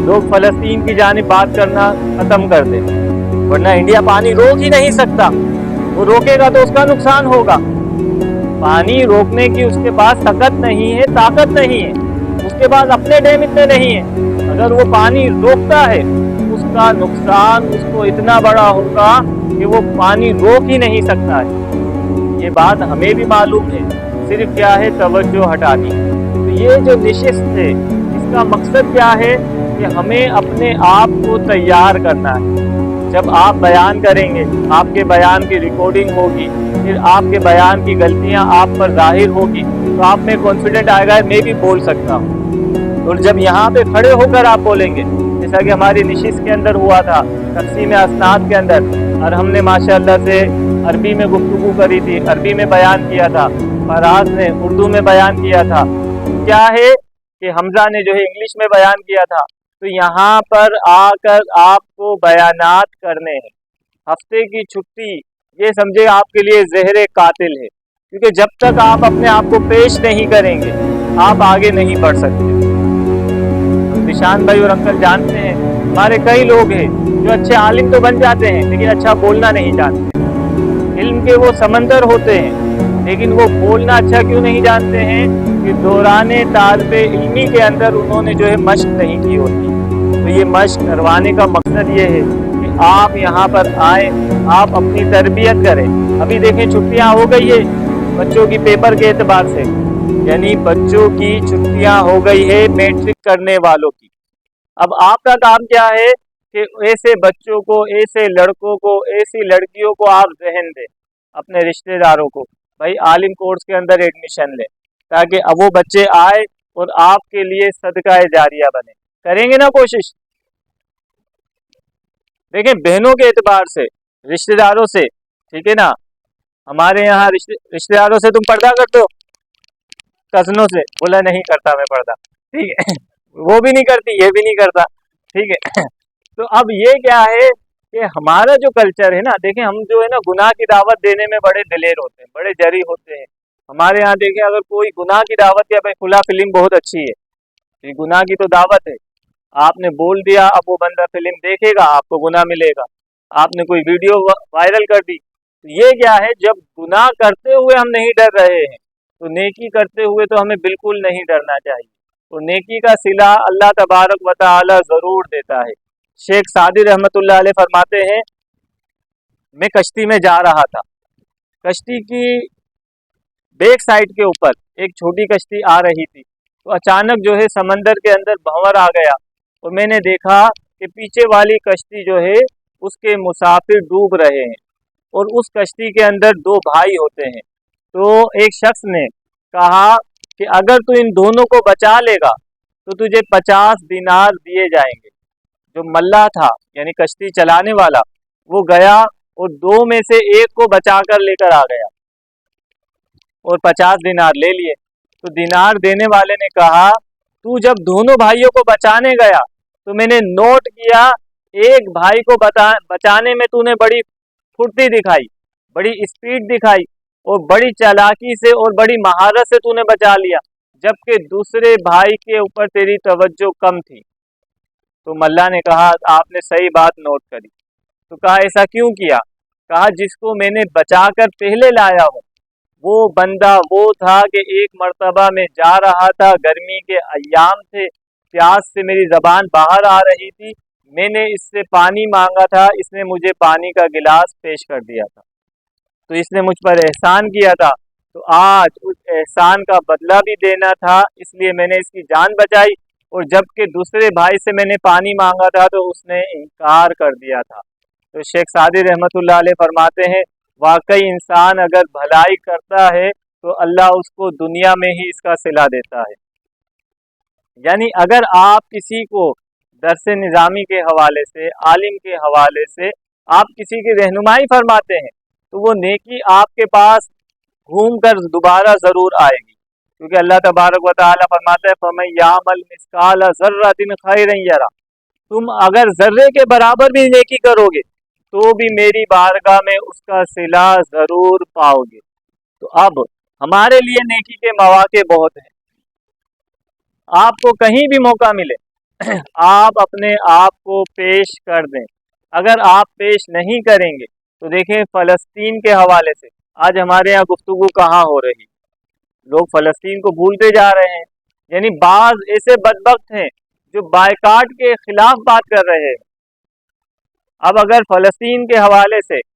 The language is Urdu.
لوگ فلسطین کی جانب بات کرنا ختم کر دیں، ورنہ انڈیا پانی روک ہی نہیں سکتا، وہ روکے گا تو اس کا نقصان ہوگا۔ پانی روکنے کی اس کے پاس طاقت نہیں ہے، طاقت نہیں ہے، اس کے پاس اپنے ڈیم اتنے نہیں ہیں۔ اگر وہ پانی روکتا ہے اس کا نقصان اس کو اتنا بڑا ہوگا کہ وہ پانی روک ہی نہیں سکتا ہے۔ یہ بات ہمیں بھی معلوم ہے، صرف کیا ہے توجہ ہٹانی۔ تو یہ جو نشست ہے اس کا مقصد کیا ہے کہ ہمیں اپنے آپ کو تیار کرنا ہے۔ جب آپ بیان کریں گے، آپ کے بیان کی ریکارڈنگ ہوگی، پھر آپ کے بیان کی غلطیاں آپ پر ظاہر ہوگی، تو آپ میں کانفیڈنٹ آئے گا میں بھی بول سکتا ہوں۔ اور جب یہاں پہ کھڑے ہو کر آپ بولیں گے، جیسا کہ ہماری نشست کے اندر ہوا تھا، تقسیم اسناد کے اندر، اور ہم نے ماشاءاللہ سے عربی میں گفتگو کری تھی، عربی میں بیان کیا تھا، فراز نے اردو میں بیان کیا تھا، کیا ہے کہ حمزہ نے جو ہے انگلش میں بیان کیا تھا۔ تو یہاں پر آ کر آپ کو بیانات کرنے ہیں۔ ہفتے کی چھٹی یہ سمجھے آپ کے لیے زہر قاتل ہے، کیونکہ جب تک آپ اپنے آپ کو پیش نہیں کریں گے آپ آگے نہیں بڑھ سکتے۔ نشان بھائی اور انکل جانتے ہیں ہمارے کئی لوگ ہیں جو اچھے عالم تو بن جاتے ہیں لیکن اچھا بولنا نہیں جانتے۔ علم کے وہ سمندر ہوتے ہیں لیکن وہ بولنا اچھا کیوں نہیں جانتے ہیں کہ دوران طالب علمی کے اندر انہوں نے جو ہے مشق نہیں کی ہوتی۔ تو یہ مشق کروانے کا مقصد یہ ہے کہ آپ یہاں پر آئیں، آپ اپنی تربیت کریں۔ ابھی دیکھیں چھٹیاں ہو گئی ہے بچوں کی پیپر کے اعتبار سے، یعنی بچوں کی چھٹیاں ہو گئی ہے میٹرک کرنے والوں کی۔ اب آپ کا کام کیا ہے کہ ایسے بچوں کو، ایسے لڑکوں کو، ایسی لڑکیوں کو آپ ذہن دیں، اپنے رشتہ داروں کو، بھائی عالم کورس کے اندر ایڈمیشن لیں، تاکہ اب وہ بچے آئے اور آپ کے لیے صدقہ جاریہ بنے۔ کریں گے نا کوشش؟ دیکھیں بہنوں کے اعتبار سے، رشتہ داروں سے، ٹھیک ہے نا، ہمارے یہاں رشتہ داروں سے تم پردہ کرتے ہو؟ کزنوں سے بولا نہیں کرتا میں پردہ، ٹھیک ہے، وہ بھی نہیں کرتی، یہ بھی نہیں کرتا، ٹھیک ہے۔ تو اب یہ کیا ہے کہ ہمارا جو کلچر ہے نا، دیکھیں ہم جو ہے نا گناہ کی دعوت دینے میں بڑے دلیر ہوتے ہیں، بڑے جری ہوتے ہیں۔ ہمارے یہاں دیکھیں اگر کوئی گناہ کی دعوت دیا، بھائی کھلا فلم بہت اچھی ہے، یہ گناہ کی تو دعوت ہے، آپ نے بول دیا، اب وہ بندہ فلم دیکھے گا، آپ کو گناہ ملے گا۔ آپ نے کوئی ویڈیو وائرل کر دی، تو یہ کیا ہے، جب گناہ کرتے ہوئے ہم نہیں ڈر رہے ہیں تو نیکی کرتے ہوئے تو ہمیں بالکل نہیں ڈرنا چاہیے۔ تو نیکی کا صلہ اللہ تبارک و تعالی ضرور دیتا ہے۔ شیخ سعدی رحمۃ اللہ علیہ فرماتے ہیں، میں کشتی میں جا رہا تھا، کشتی کی بیک سائڈ کے اوپر ایک چھوٹی کشتی آ رہی تھی، تو اچانک جو ہے سمندر کے اندر بھنور آ گیا، اور میں نے دیکھا کہ پیچھے والی کشتی جو ہے اس کے مسافر ڈوب رہے ہیں، اور اس کشتی کے اندر دو بھائی ہوتے ہیں۔ تو ایک شخص نے کہا کہ اگر تو ان دونوں کو بچا لے گا تو تجھے 50 دینار دیے جائیں گے۔ جو ملا تھا یعنی کشتی چلانے والا، وہ گیا اور دو میں سے ایک کو بچا کر لے کر آ گیا اور 50 دینار لے لیے۔ تو دینار دینے والے نے کہا تو جب دونوں بھائیوں کو بچانے گیا تو میں نے نوٹ کیا، ایک بھائی کو بچانے میں تو نے بڑی پھرتی دکھائی، بڑی اسپیڈ دکھائی، اور بڑی چالاکی سے اور بڑی مہارت سے تو نے بچا لیا، جبکہ دوسرے بھائی کے اوپر تیری توجہ کم تھی۔ تو ملا نے کہا آپ نے صحیح بات نوٹ کری۔ تو کہا ایسا کیوں کیا؟ کہا جس کو میں نے بچا کر پہلے لایا ہوں وہ بندہ وہ تھا کہ ایک مرتبہ میں جا رہا تھا، گرمی کے ایام تھے، پیاس سے میری زبان باہر آ رہی تھی، میں نے اس سے پانی مانگا تھا، اس نے مجھے پانی کا گلاس پیش کر دیا تھا، تو اس نے مجھ پر احسان کیا تھا، تو آج اس احسان کا بدلہ بھی دینا تھا، اس لیے میں نے اس کی جان بچائی، اور جب کہ دوسرے بھائی سے میں نے پانی مانگا تھا تو اس نے انکار کر دیا تھا۔ تو شیخ سعدی رحمۃ اللہ علیہ فرماتے ہیں واقعی انسان اگر بھلائی کرتا ہے تو اللہ اس کو دنیا میں ہی اس کا صلہ دیتا ہے۔ یعنی اگر آپ کسی کو درس نظامی کے حوالے سے، عالم کے حوالے سے آپ کسی کی رہنمائی فرماتے ہیں تو وہ نیکی آپ کے پاس گھوم کر دوبارہ ضرور آئے گی، کیونکہ اللہ تبارک و تعالیٰ فرماتا ہے فَمَن يَعْمَلْ مِثْقَالَ ذَرَّةٍ خَيْرًا يَرَهُ، تم اگر ذرے کے برابر بھی نیکی کرو گے تو بھی میری بارگاہ میں اس کا صلہ ضرور پاؤ گے۔ تو اب ہمارے لیے نیکی کے مواقع بہت ہیں، آپ کو کہیں بھی موقع ملے آپ اپنے آپ کو پیش کر دیں. اگر آپ پیش نہیں کریں گے تو دیکھیں فلسطین کے حوالے سے آج ہمارے یہاں گفتگو کہاں ہو رہی. لوگ فلسطین کو بھولتے جا رہے ہیں. یعنی بعض ایسے بدبخت ہیں جو بائیکاٹ کے خلاف بات کر رہے ہیں. اب اگر فلسطین کے حوالے سے